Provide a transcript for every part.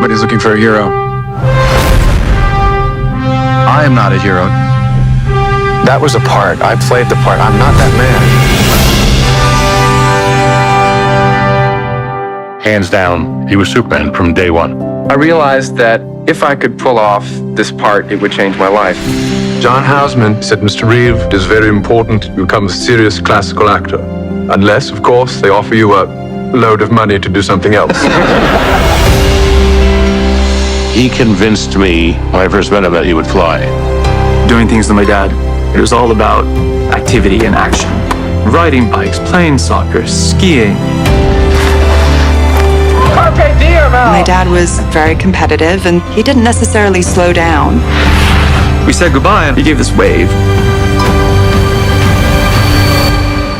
Everybody's looking for a hero. I am not a hero. That was a part. I played the part. I'm not that man. Hands down, he was Superman from day one. I realized that if I could pull off this part, it would change my life. John Houseman said, Mr. Reeve, it is very important to become a serious classical actor. Unless, of course, they offer you a load of money to do something else. He convinced me when I first met him that he would fly. Doing things with my dad, it was all about activity and action. Riding bikes, playing soccer, skiing. My dad was very competitive, and he didn't necessarily slow down. We said goodbye, and he gave this wave.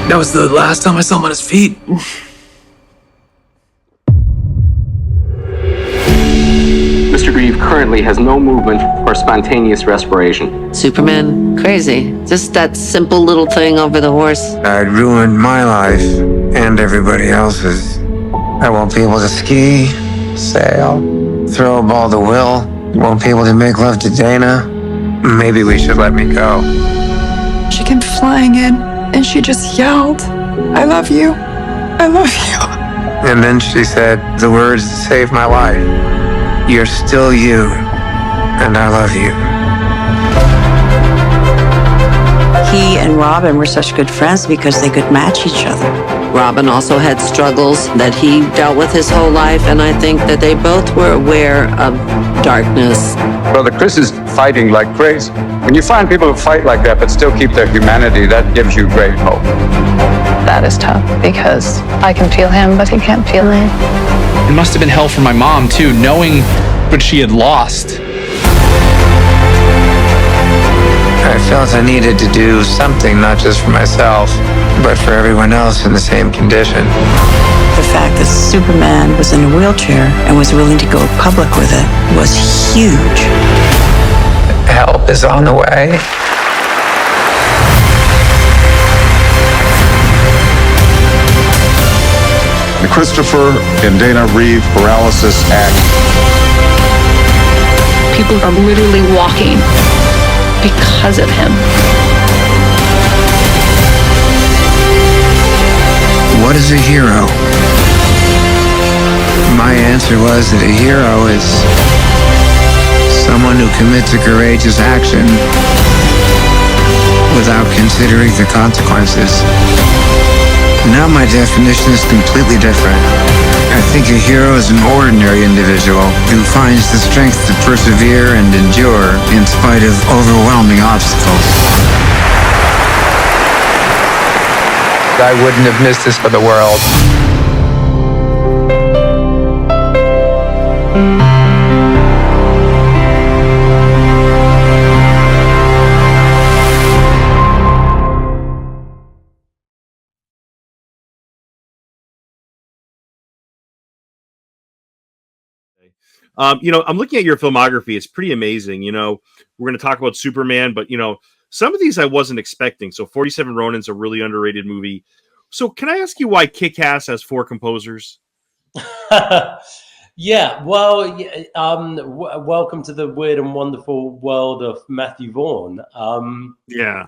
That was the last time I saw him on his feet. Mr. Reeve currently has no movement or spontaneous respiration. Superman, crazy. Just that simple little thing over the horse. I'd ruined my life and everybody else's. I won't be able to ski, sail, throw a ball to Will. Won't be able to make love to Dana. Maybe we should let me go. She came flying in, and she just yelled, "I love you. I love you." And then she said the words that saved my life. You're still you, and I love you. He and Robin were such good friends because they could match each other. Robin also had struggles that he dealt with his whole life, and I think that they both were aware of darkness. Brother Chris is fighting like crazy. When you find people who fight like that but still keep their humanity, that gives you great hope. That is tough because I can feel him, but he can't feel me. It must have been hell for my mom, too, knowing what she had lost. I felt I needed to do something, not just for myself, but for everyone else in the same condition. The fact that Superman was in a wheelchair and was willing to go public with it was huge. Help is on the way. The Christopher and Dana Reeve Paralysis Act. People are literally walking because of him. What is a hero? My answer was that a hero is someone who commits a courageous action without considering the consequences. Now my definition is completely different. I think a hero is an ordinary individual who finds the strength to persevere and endure in spite of overwhelming obstacles. I wouldn't have missed this for the world. I'm looking at your filmography. It's pretty amazing. We're going to talk about Superman, but some of these I wasn't expecting. So 47 Ronin's a really underrated movie. So can I ask you why Kick-Ass has 4 composers? Yeah, well, welcome to the weird and wonderful world of Matthew Vaughn. Yeah.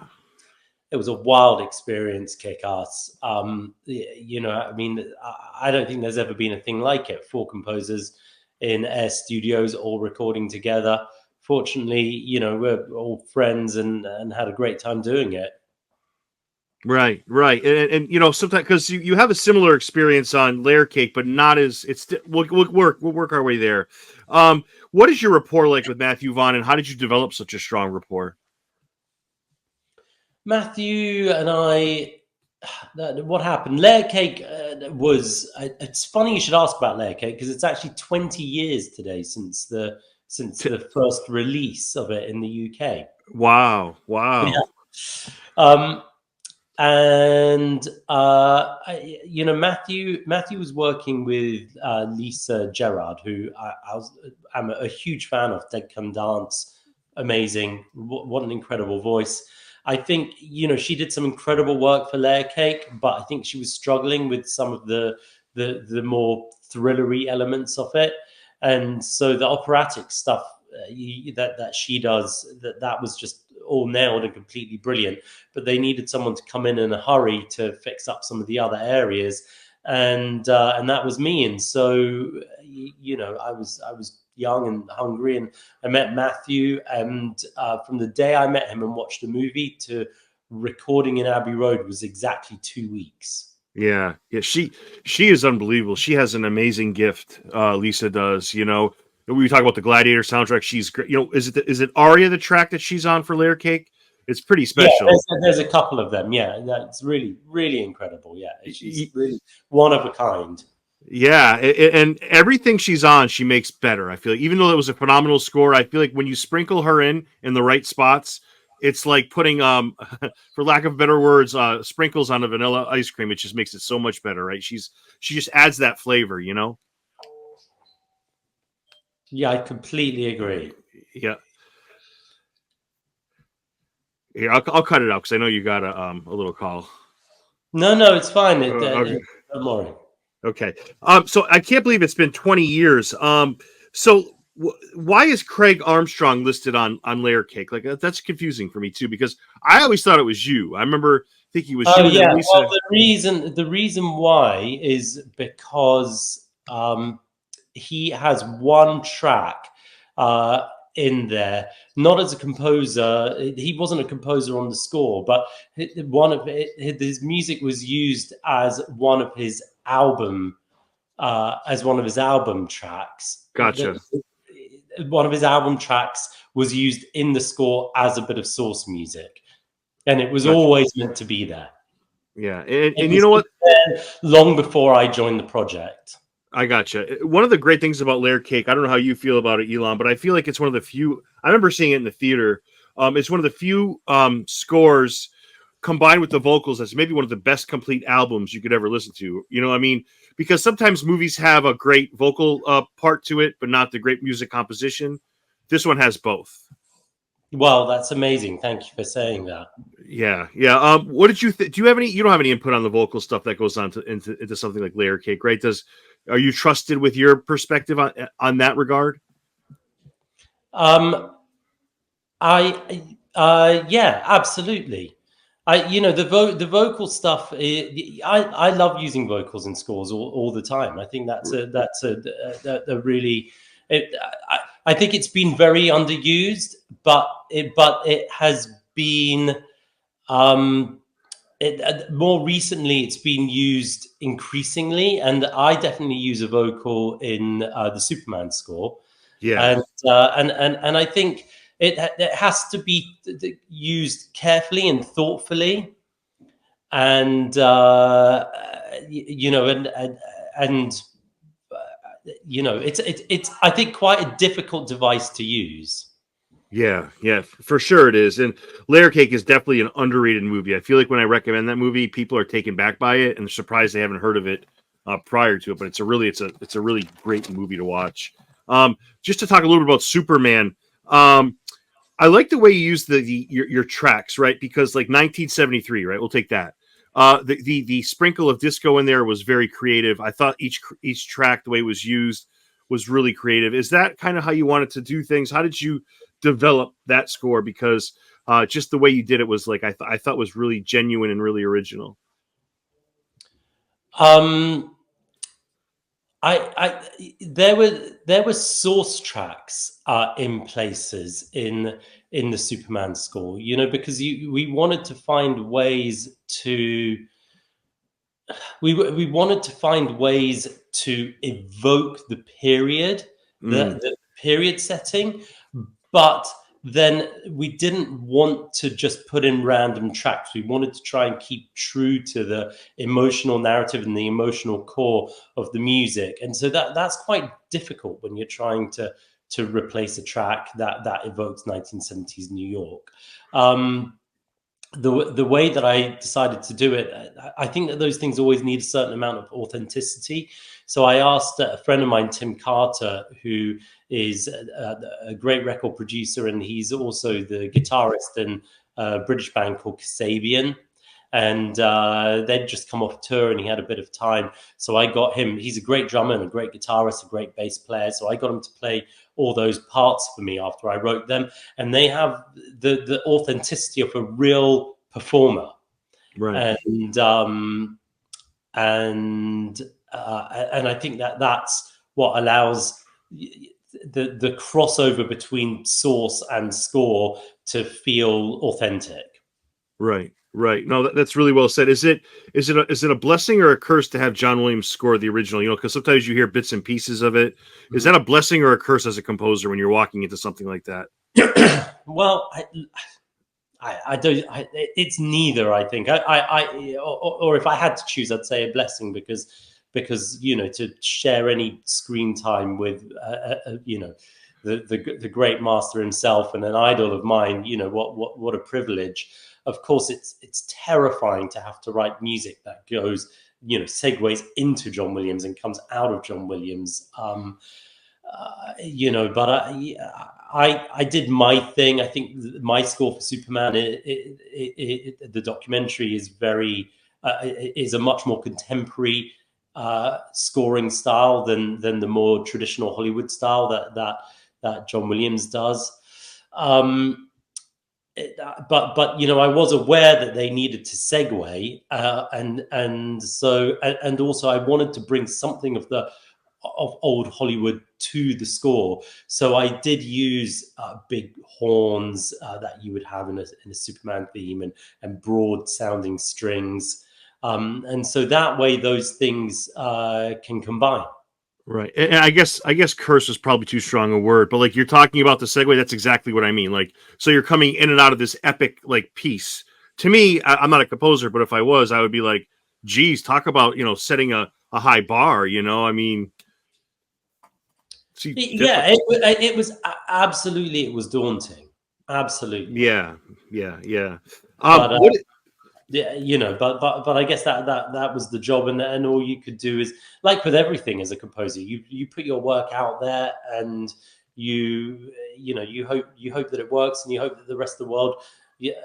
It was a wild experience, Kick-Ass. I don't think there's ever been a thing like it. 4 composers in Air Studios all recording together. Fortunately, we're all friends and had a great time doing it. Right. And sometimes because you have a similar experience on Layer Cake, but not as we'll work our way there. What is your rapport like with Matthew Vaughn, and how did you develop such a strong rapport? Matthew and I, what happened? Layer Cake was. It's funny you should ask about Layer Cake because it's actually 20 years today since the first release of it in the UK. Wow. Yeah. Matthew was working with Lisa Gerrard, who I'm a huge fan of. Dead Can Dance, amazing. What an incredible voice. I think, she did some incredible work for Layer Cake, but I think she was struggling with some of the more thrillery elements of it. And so the operatic stuff that she does, that was just all nailed and completely brilliant. But they needed someone to come in a hurry to fix up some of the other areas, and that was me. And so I was young and hungry, and I met Matthew, and from the day I met him and watched the movie to recording in Abbey Road was exactly 2 weeks. Yeah. She is unbelievable. She has an amazing gift. Lisa does. We talk about the Gladiator soundtrack. She's great. Is it Aria, the track that she's on for Layer Cake? It's pretty special. Yeah, there's a couple of them. Yeah, that's really, really incredible. Yeah, she's really one of a kind. Yeah, and everything she's on, she makes better. I feel like, even though it was a phenomenal score, I feel like when you sprinkle her in the right spots, it's like putting, for lack of better words, sprinkles on a vanilla ice cream. It just makes it so much better, right? She just adds that flavor, Yeah, I completely agree. Yeah. Here, I'll cut it out because I know you got a little call. No, it's fine. Okay. Don't worry. Okay. So I can't believe it's been 20 years. So why is Craig Armstrong listed on Layer Cake? Like, that's confusing for me too, because I always thought it was you. I remember thinking it was you. Yeah. Lisa. Well, the reason why is because he has one track in there, not as a composer. He wasn't a composer on the score, but his music was used as one of his album tracks. Gotcha. One of his album tracks was used in the score as a bit of source music, and it was always meant to be there. Yeah, and you know what? Long before I joined the project. I gotcha. One of the great things about Layer Cake, I don't know how you feel about it, Ilan, but I feel like it's one of the few. I remember seeing it in the theater. It's one of the few scores combined with the vocals that's maybe one of the best complete albums you could ever listen to. You know what I mean? Because sometimes movies have a great vocal part to it, but not the great music composition. This one has both. Well, that's amazing. Thank you for saying that. Yeah. What did you think? Do you have any? You don't have any input on the vocal stuff that goes on into something like Layer Cake, right? Are you trusted with your perspective on that regard? Yeah, absolutely. The vocal stuff. I love using vocals in scores all the time. I think that's a really. I think it's been very underused, but it has been. More recently, it's been used increasingly, and I definitely use a vocal in the Superman score. Yeah, and I think it has to be used carefully and thoughtfully, and it's I think quite a difficult device to use. Yeah, for sure it is. And Layer Cake is definitely an underrated movie. I feel like when I recommend that movie, people are taken back by it and they're surprised they haven't heard of it prior to it. But it's a really great movie to watch. Just to talk a little bit about Superman, I like the way you use your tracks, right? Because like 1973, right? We'll take that. The sprinkle of disco in there was very creative. I thought each track, the way it was used, was really creative. Is that kind of how you wanted to do things? How did you develop that score? Because just the way you did it was like I thought was really genuine and really original. There were source tracks in places in the Superman score, because we wanted to find ways to we wanted to find ways to evoke the period, the period setting, but then we didn't want to just put in random tracks. We wanted to try and keep true to the emotional narrative and the emotional core of the music. And so that's quite difficult when you're trying to replace a track that evokes 1970s New York. The way that I decided to do it, I think that those things always need a certain amount of authenticity. So I asked a friend of mine, Tim Carter, who is a great record producer, and he's also the guitarist in a British band called Kasabian. and they'd just come off tour and he had a bit of time. So I got him. He's a great drummer and a great guitarist, a great bass player. So I got him to play all those parts for me after I wrote them. And they have the authenticity of a real performer. Right. And I think that's what allows the crossover between source and score to feel authentic. Right. No, that's really well said. Is it a blessing or a curse to have John Williams score the original? You know, because sometimes you hear bits and pieces of it. Is that a blessing or a curse as a composer when you're walking into something like that? Well, I don't. It's neither. I think. Or if I had to choose, I'd say a blessing because to share any screen time with the great master himself and an idol of mine. What a privilege. Of course, it's terrifying to have to write music that goes segues into John Williams and comes out of John Williams. But I did my thing. I think my score for Superman, the documentary is is a much more contemporary scoring style than the more traditional Hollywood style that John Williams does. But I was aware that they needed to segue, and also I wanted to bring something of old Hollywood to the score. So I did use big horns that you would have in a Superman theme and broad sounding strings. And so that way those things can combine. Right. And I guess curse is probably too strong a word, but like you're talking about the segue, that's exactly what I mean. Like, so you're coming in and out of this epic like piece. To me, I'm not a composer, but if I was, I would be like, geez, talk about, setting a high bar, I mean, yeah, it was absolutely, it was daunting. Absolutely. Yeah. But I guess that was the job, and all you could do is, like with everything as a composer, you put your work out there, and you hope that it works, and you hope that the rest of the world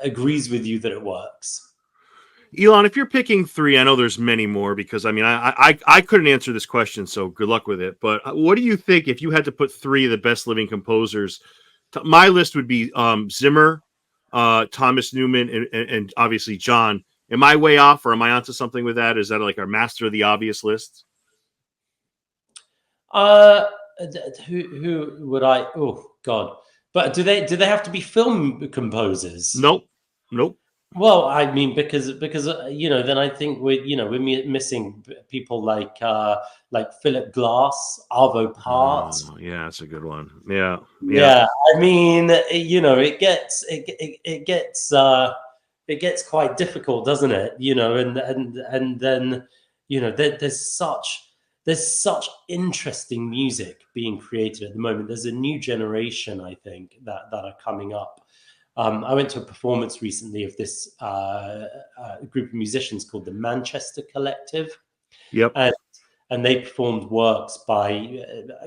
agrees with you that it works. Ilan, if you're picking three, I know there's many more because I couldn't answer this question, so good luck with it. But what do you think if you had to put three of the best living composers? My list would be Zimmer, Thomas Newman, and obviously John. Am I way off, or am I onto something with that? Is that like our master of the obvious list? Who would I? Oh God! But do they have to be film composers? Nope. Well, I mean, because then I think we're missing people like Philip Glass, Arvo Part. Oh, yeah, that's a good one. Yeah. I mean, it gets quite difficult, doesn't it? And then there's such interesting music being created at the moment. There's a new generation, I think, that are coming up. I went to a performance recently of this group of musicians called the Manchester Collective. Yep. And they performed works by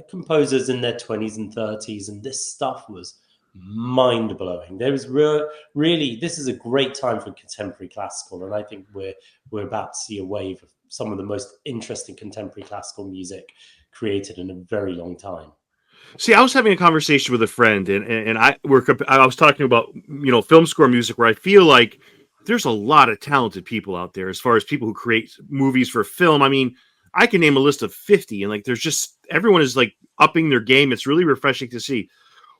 composers in their 20s and 30s, and this stuff was mind-blowing. There was really, this is a great time for contemporary classical, and I think we're about to see a wave of some of the most interesting contemporary classical music created in a very long time. See, I was having a conversation with a friend, and I was talking about film score music, where I feel like there's a lot of talented people out there as far as people who create movies for film. I mean, I can name a list of 50, and like there's just everyone is like upping their game. It's really refreshing to see.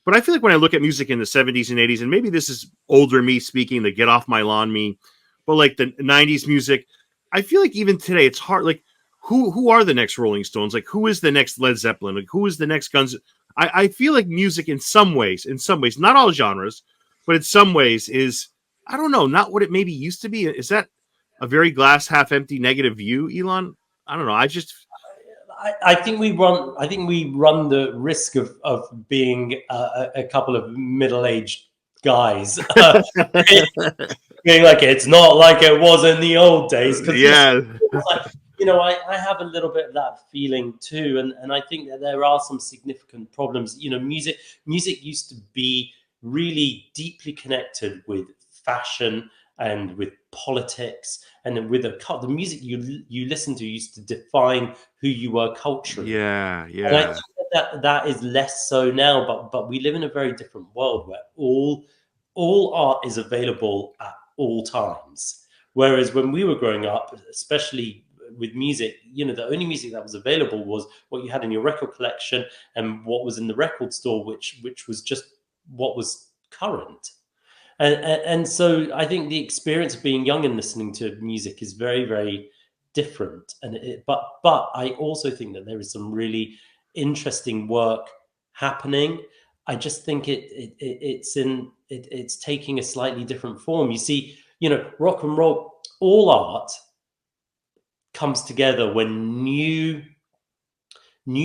But I feel like when I look at music in the 70s and 80s, and maybe this is older me speaking, the get off my lawn me, but like the 90s music, I feel like even today it's hard. Like who are the next Rolling Stones? Like who is the next Led Zeppelin? Like who is the next Guns? I feel like music in some ways, not all genres, but in some ways is, I don't know, not what it maybe used to be. Is that a very glass half empty negative view, Ilan? I don't know. I think we run the risk of being a couple of middle-aged guys being like, it's not like it was in the old days. Yeah. I have a little bit of that feeling too, and I think that there are some significant problems. Music used to be really deeply connected with fashion and with politics, and then with the music you listen to used to define who you were culturally. Yeah, yeah. And I think that is less so now, but we live in a very different world where all art is available at all times. Whereas when we were growing up, especially with music, the only music that was available was what you had in your record collection and what was in the record store, which was just what was current. And so I think the experience of being young and listening to music is very, very different. But I also think that there is some really interesting work happening. I just think it's taking a slightly different form. You see, rock and roll, all art comes together when new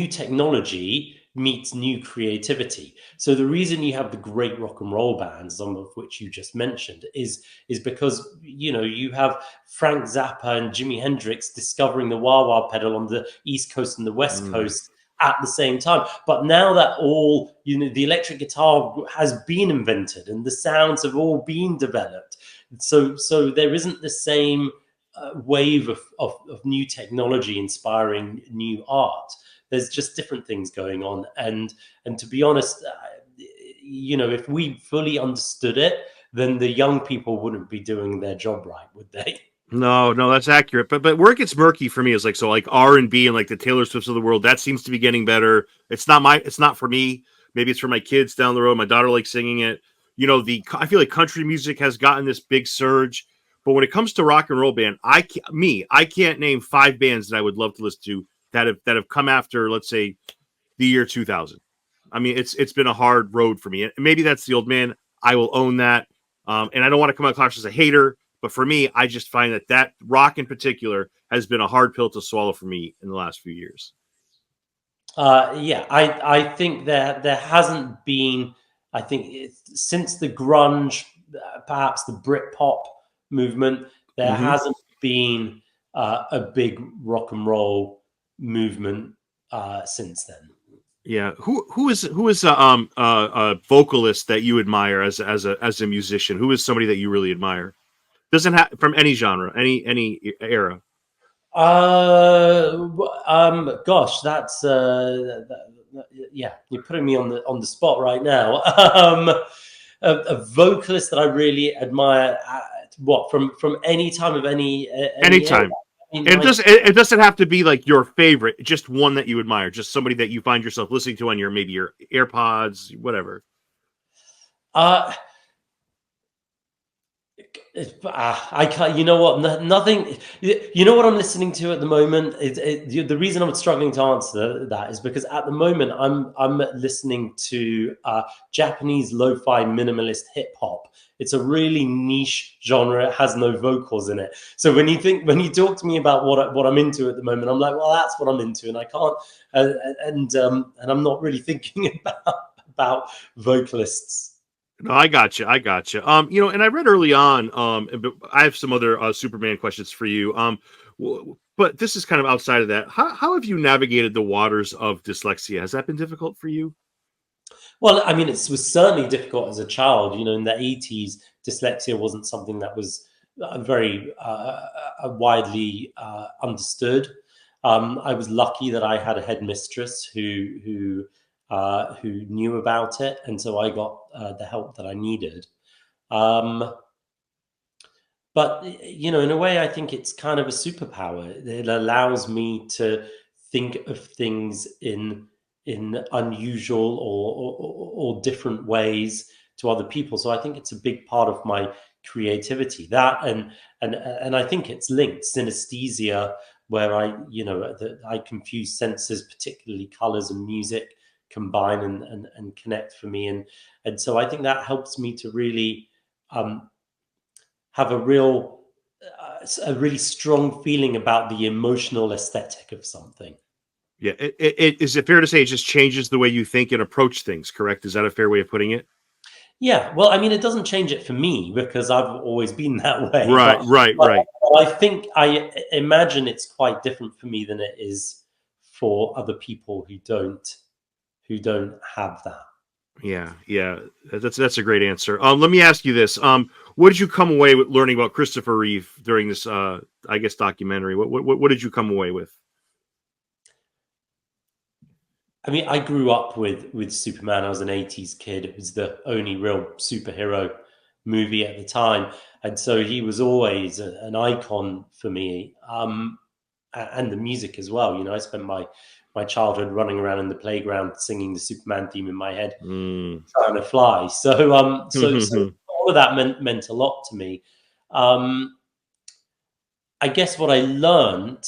technology meets new creativity. So the reason you have the great rock and roll bands, some of which you just mentioned, is because you have Frank Zappa and Jimi Hendrix discovering the wah-wah pedal on the East Coast and the West Coast at the same time. But now that all the electric guitar has been invented and the sounds have all been developed, so there isn't the same wave of new technology inspiring new art. There's just different things going on, and to be honest, if we fully understood it, then the young people wouldn't be doing their job right, would they? No, that's accurate. But where it gets murky for me is like R&B and like the Taylor Swifts of the world. That seems to be getting better. It's not for me. Maybe it's for my kids down the road. My daughter likes singing it. I feel like country music has gotten this big surge. But when it comes to rock and roll band, I can't name 5 bands that I would love to listen to that have come after, let's say, the year 2000. I mean, it's been a hard road for me. And maybe that's the old man. I will own that. And I don't want to come across as a hater, but for me, I just find that rock in particular has been a hard pill to swallow for me in the last few years. I think there hasn't been, since the grunge, perhaps the Britpop movement, there hasn't been a big rock and roll movement since then. Yeah, who is a vocalist that you admire as a musician? Who is somebody that you really admire? Doesn't have from any genre, any era. Gosh, that's yeah, you're putting me on the spot right now. A vocalist that I really admire. From any time of any time. It doesn't have to be like your favorite, just one that you admire, just somebody that you find yourself listening to on your AirPods, whatever. I can't. You know what? Nothing. You know what I'm listening to at the moment? The reason I'm struggling to answer that is because at the moment I'm listening to Japanese lo-fi minimalist hip hop. It's a really niche genre. It has no vocals in it. So when you talk to me about what I'm into at the moment, I'm like, well, that's what I'm into, and I can't. And I'm not really thinking about vocalists. No, I got you. And I read early on. I have some other Superman questions for you. But this is kind of outside of that. How have you navigated the waters of dyslexia? Has that been difficult for you? Well, I mean, it was certainly difficult as a child. In the 80s, dyslexia wasn't something that was very widely understood. I was lucky that I had a headmistress who knew about it, and so I got the help that I needed. But in a way, I think it's kind of a superpower. It allows me to think of things in unusual or different ways to other people. So I think it's a big part of my creativity. That and I think it's linked synesthesia, where I confuse senses, particularly colors and music, combine and connect for me, and so I think that helps me to really have a really strong feeling about the emotional aesthetic of something. Yeah, is it fair to say it just changes the way you think and approach things? Correct? Is that a fair way of putting it? Yeah, well, I mean, it doesn't change it for me because I've always been that way. Right. I imagine it's quite different for me than it is for other people who don't have that. Yeah, that's a great answer. Let me ask you this: what did you come away with learning about Christopher Reeve during this, I guess, documentary? What did you come away with? I mean, I grew up with Superman. I was an 80s kid. It was the only real superhero movie at the time. And so he was always an icon for me. And the music as well. You know, I spent my childhood running around in the playground singing the Superman theme in my head, trying to fly. So all of that meant a lot to me. I guess what I learned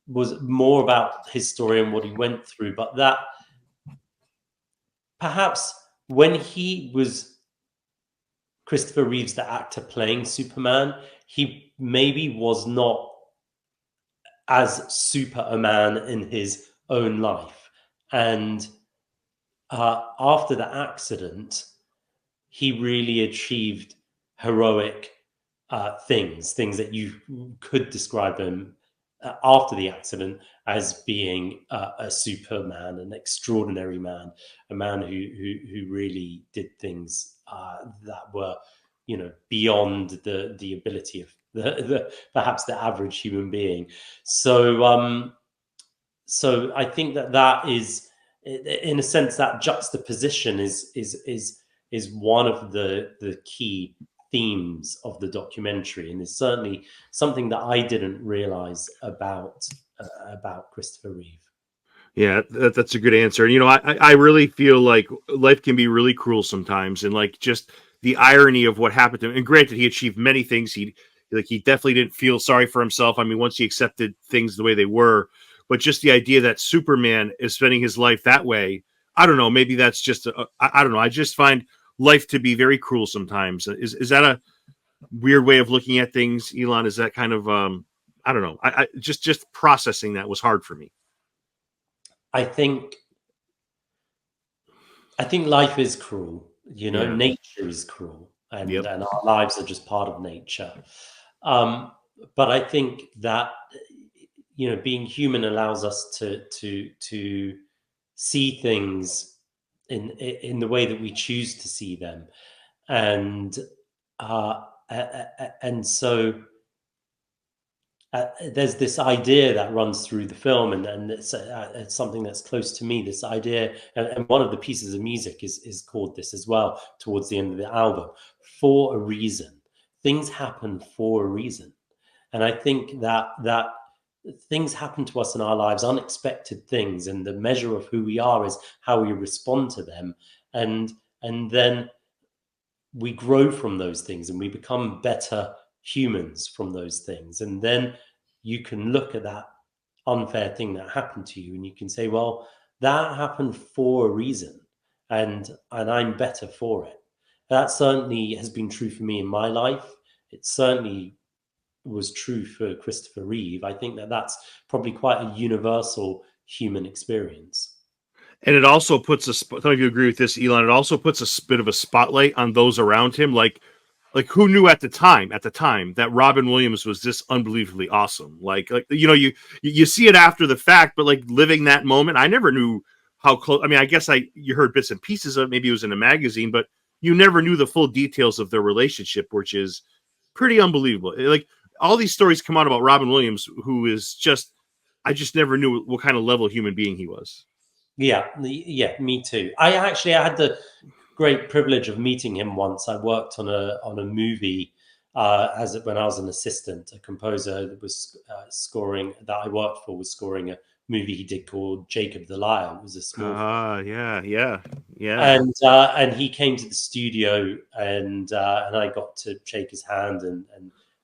was more about his story and what he went through, but that perhaps when he was Christopher Reeves, the actor playing Superman, he maybe was not as super a man in his own life. And after the accident, he really achieved heroic things that you could describe him after the accident as being a superman, an extraordinary man, a man who really did things that were, you know, beyond the ability of the perhaps the average human being. So so I think that is, in a sense, that juxtaposition is one of the key themes of the documentary, and is certainly something that I didn't realize about Christopher Reeve. Yeah, that's a good answer. And, you know, I really feel like life can be really cruel sometimes, and like just the irony of what happened to him. And granted, he achieved many things. He definitely didn't feel sorry for himself. I mean, once he accepted things the way they were, but just the idea that Superman is spending his life that way, I don't know. Maybe that's just I don't know. I just find life to be very cruel sometimes. Is that a weird way of looking at things, Ilan? Is that kind of I don't know. I just processing that was hard for me. I think life is cruel. You know, Yeah. Nature is cruel, and our lives are just part of nature. But I think that, you know, being human allows us to see things in the way that we choose to see them, and so there's this idea that runs through the film, and it's something that's close to me. This idea, and one of the pieces of music is called this as well. Towards the end of the album, for a reason, things happen for a reason, and I think that things happen to us in our lives, unexpected things, and the measure of who we are is how we respond to them, and then we grow from those things, and we become better humans from those things. And then you can look at that unfair thing that happened to you, and you can say, well, that happened for a reason, and I'm better for it. That certainly has been true for me in my life. It certainly was true for Christopher Reeve. I think that's probably quite a universal human experience. And it also puts some of you agree with this, Ilan. It also puts a bit of a spotlight on those around him. Like who knew at the time that Robin Williams was this unbelievably awesome? Like you know, you see it after the fact, but like living that moment, I never knew how close. I mean, I guess you heard bits and pieces of it. Maybe it was in a magazine, but you never knew the full details of their relationship, which is pretty unbelievable. Like all these stories come out about Robin Williams, who is just, I just never knew what kind of level human being he was. Yeah, me too. I had the great privilege of meeting him once. I worked on a movie when I was an assistant. A composer that was scoring that I worked for was scoring a movie he did called Jacob the Liar. It was a small yeah. And he came to the studio, and I got to shake his hand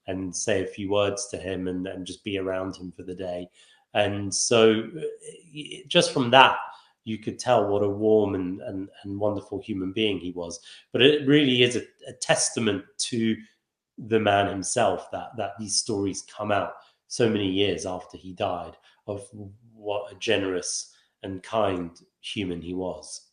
and say a few words to him, and just be around him for the day. And so just from that, you could tell what a warm and wonderful human being he was. But it really is a testament to the man himself that these stories come out so many years after he died, of what a generous and kind human he was.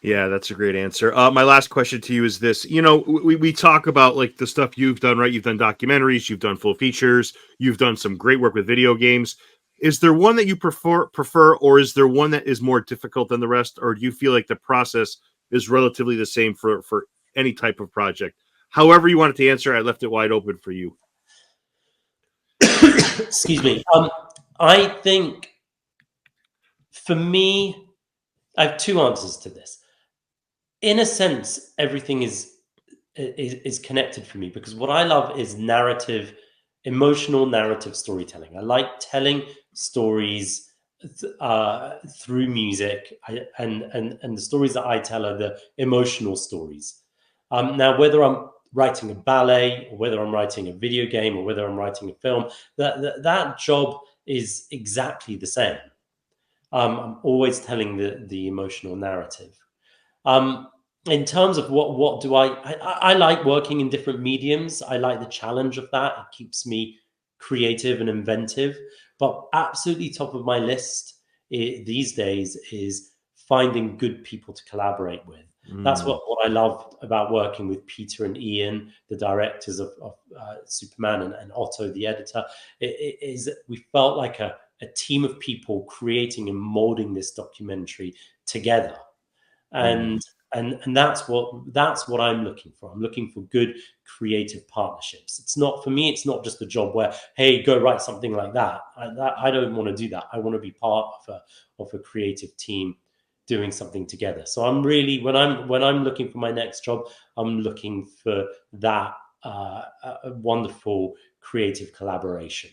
Yeah, that's a great answer. My last question to you is this. You know, we talk about like the stuff you've done, right? You've done documentaries, you've done full features, you've done some great work with video games. Is there one that you prefer, or is there one that is more difficult than the rest? Or do you feel like the process is relatively the same for any type of project? However you wanted to answer, I left it wide open for you. Excuse me. I think for me, I have two answers to this. In a sense, everything is connected for me, because what I love is narrative, emotional narrative storytelling. I like telling stories through music, and the stories that I tell are the emotional stories. Now, whether I'm writing a ballet, or whether I'm writing a video game, or whether I'm writing a film, that job is exactly the same. I'm always telling the emotional narrative. In terms of what do I like working in different mediums. I like the challenge of that. It keeps me creative and inventive. But absolutely top of my list these days is finding good people to collaborate with. That's what I love about working with Peter and Ian, the directors of Superman, and Otto, the editor. Is we felt like a team of people creating and molding this documentary together, and that's what I'm looking for. I'm looking for good creative partnerships. It's not, for me, it's not just a job where, hey, go write something like that. I don't want to do that. I want to be part of a creative team doing something together. So I'm really, when I'm looking for my next job, I'm looking for that a wonderful creative collaboration.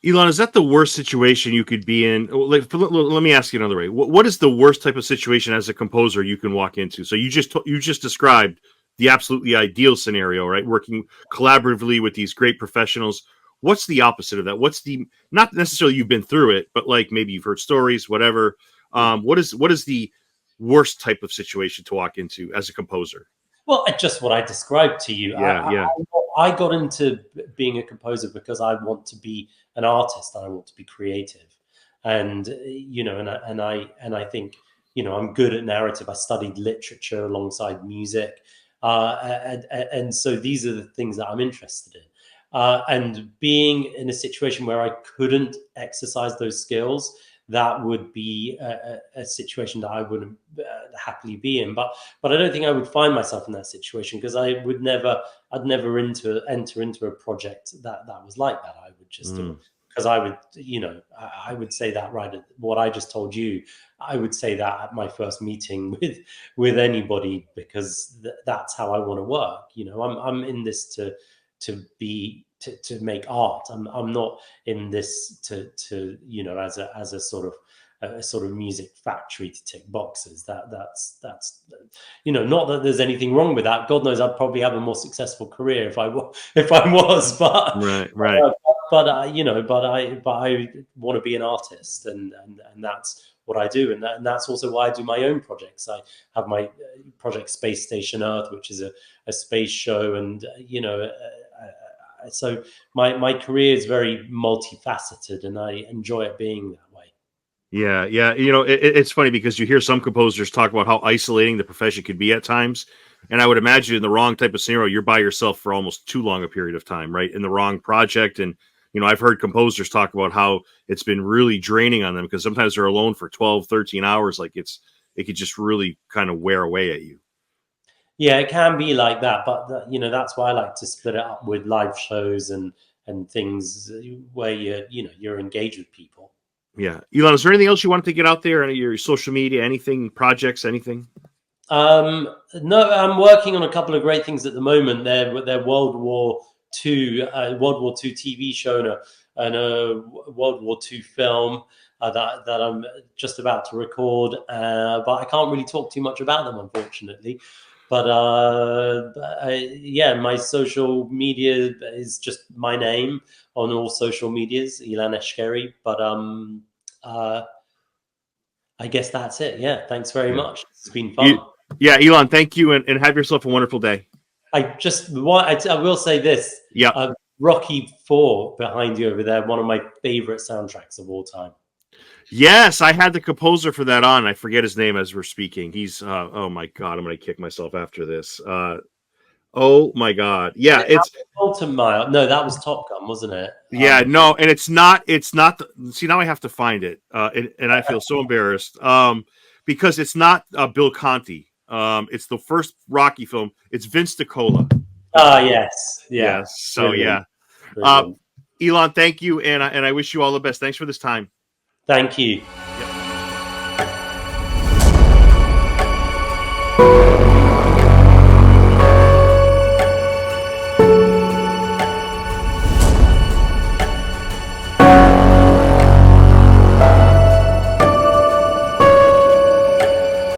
Ilan, is that the worst situation you could be in? Like, let me ask you another way. What is the worst type of situation as a composer you can walk into? So you just described the absolutely ideal scenario, right? Working collaboratively with these great professionals. What's the opposite of that? What's the, not necessarily you've been through it, but like maybe you've heard stories, whatever. What is the worst type of situation to walk into as a composer? Well, just what I described to you. Yeah. I got into being a composer because I want to be an artist. I want to be creative, and I think I'm good at narrative. I studied literature alongside music, and so these are the things that I'm interested in. And being in a situation where I couldn't exercise those skills, that would be a situation that I wouldn't happily be in. But I don't think I would find myself in that situation, because I'd never enter into a project that was like that. I would just because I would, I would say that right at what I just told you. I would say that at my first meeting with anybody, because that's how I want to work. I'm in this to make art. I'm not in this to as a sort of music factory to tick boxes. That's not that there's anything wrong with that. God knows I'd probably have a more successful career if I was. But right. But I want to be an artist, and that's what I do, and that's also why I do my own projects. I have my project Space Station Earth, which is a space show, and so my career is very multifaceted, and I enjoy it being that way. Yeah. It's funny because you hear some composers talk about how isolating the profession could be at times, and I would imagine in the wrong type of scenario, you're by yourself for almost too long a period of time, right? In the wrong project, and I've heard composers talk about how it's been really draining on them, because sometimes they're alone for 12, 13 hours. Like it could just really kind of wear away at you. Yeah, it can be like that, but that's why I like to split it up with live shows and things where you're engaged with people. Yeah, Ilan, is there anything else you wanted to get out there? Any of your social media, anything, projects, anything? No, I'm working on a couple of great things at the moment. They're World War II TV show and a World War II film that I'm just about to record, but I can't really talk too much about them, unfortunately. But my social media is just my name on all social medias, Ilan Eshkeri. But I guess that's it. Yeah, thanks very much. It's been fun. Ilan, thank you, and have yourself a wonderful day. I will say this. Yeah. Rocky IV behind you over there, one of my favorite soundtracks of all time. Yes, I had the composer for that on. I forget his name as we're speaking. He's oh my god, I'm gonna kick myself after this. Oh my god, yeah, it's Hamilton Mile. No, that was Top Gun, wasn't it? Yeah, no, and it's not. See, now I have to find it, and I feel so embarrassed because it's not Bill Conti. It's the first Rocky film. It's Vince DiCola. Yes. Yeah. Yes. So Brilliant. yeah. Brilliant. Ilan, thank you, and I wish you all the best. Thanks for this time. Thank you.